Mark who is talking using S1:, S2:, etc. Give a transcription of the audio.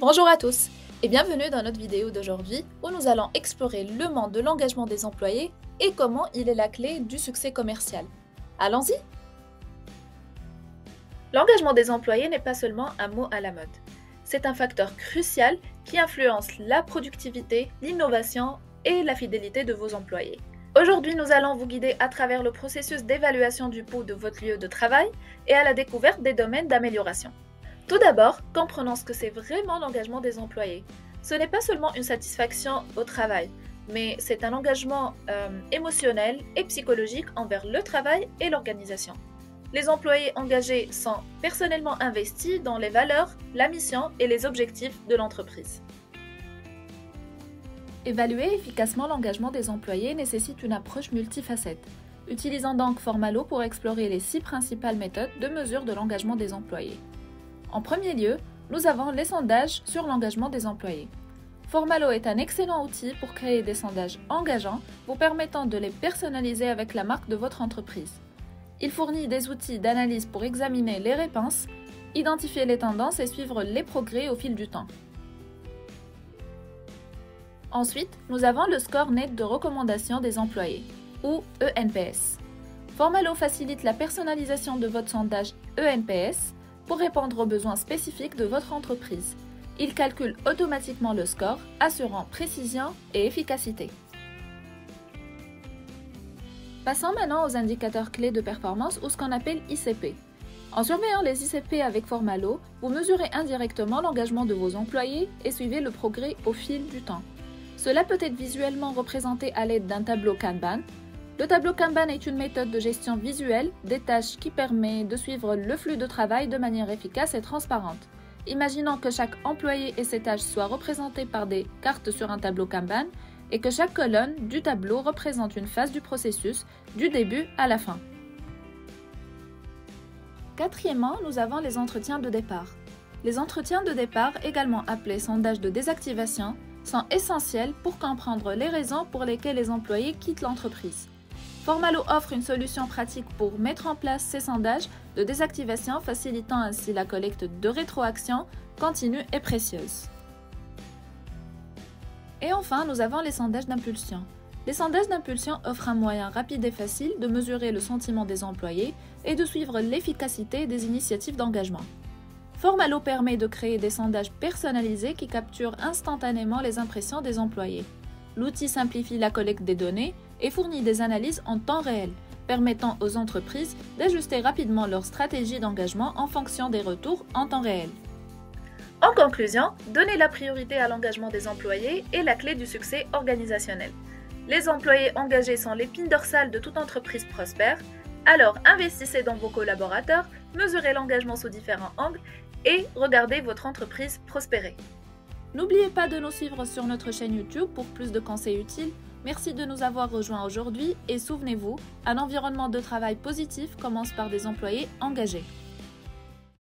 S1: Bonjour à tous et bienvenue dans notre vidéo d'aujourd'hui où nous allons explorer le monde de l'engagement des employés et comment il est la clé du succès commercial. Allons-y! L'engagement des employés n'est pas seulement un mot à la mode. C'est un facteur crucial qui influence la productivité, l'innovation et la fidélité de vos employés. Aujourd'hui, nous allons vous guider à travers le processus d'évaluation du pouls de votre lieu de travail et à la découverte des domaines d'amélioration. Tout d'abord, comprenons ce que c'est vraiment l'engagement des employés. Ce n'est pas seulement une satisfaction au travail, mais c'est un engagement émotionnel et psychologique envers le travail et l'organisation. Les employés engagés sont personnellement investis dans les valeurs, la mission et les objectifs de l'entreprise. Évaluer efficacement l'engagement des employés nécessite une approche multifacette. Utilisons donc Formalo pour explorer les 6 principales méthodes de mesure de l'engagement des employés. En premier lieu, nous avons les sondages sur l'engagement des employés. Formalo est un excellent outil pour créer des sondages engageants, vous permettant de les personnaliser avec la marque de votre entreprise. Il fournit des outils d'analyse pour examiner les réponses, identifier les tendances et suivre les progrès au fil du temps. Ensuite, nous avons le score net de recommandation des employés, ou ENPS. Formalo facilite la personnalisation de votre sondage ENPS pour répondre aux besoins spécifiques de votre entreprise. Il calcule automatiquement le score, assurant précision et efficacité. Passons maintenant aux indicateurs clés de performance ou ce qu'on appelle ICP. En surveillant les ICP avec Formalo, vous mesurez indirectement l'engagement de vos employés et suivez le progrès au fil du temps. Cela peut être visuellement représenté à l'aide d'un tableau Kanban. Le tableau Kanban est une méthode de gestion visuelle des tâches qui permet de suivre le flux de travail de manière efficace et transparente. Imaginons que chaque employé et ses tâches soient représentés par des cartes sur un tableau Kanban et que chaque colonne du tableau représente une phase du processus, du début à la fin. Quatrièmement, nous avons les entretiens de départ. Les entretiens de départ, également appelés sondages de désactivation, sont essentiels pour comprendre les raisons pour lesquelles les employés quittent l'entreprise. Formalo offre une solution pratique pour mettre en place ces sondages de désactivation, facilitant ainsi la collecte de rétroactions continue et précieuse. Et enfin, nous avons les sondages d'impulsion. Les sondages d'impulsion offrent un moyen rapide et facile de mesurer le sentiment des employés et de suivre l'efficacité des initiatives d'engagement. Formalo permet de créer des sondages personnalisés qui capturent instantanément les impressions des employés. L'outil simplifie la collecte des données et fournit des analyses en temps réel, permettant aux entreprises d'ajuster rapidement leur stratégie d'engagement en fonction des retours en temps réel. En conclusion, donner la priorité à l'engagement des employés est la clé du succès organisationnel. Les employés engagés sont l'épine dorsale de toute entreprise prospère, alors investissez dans vos collaborateurs, mesurez l'engagement sous différents angles et regardez votre entreprise prospérer. N'oubliez pas de nous suivre sur notre chaîne YouTube pour plus de conseils utiles. Merci de nous avoir rejoints aujourd'hui et souvenez-vous, un environnement de travail positif commence par des employés engagés.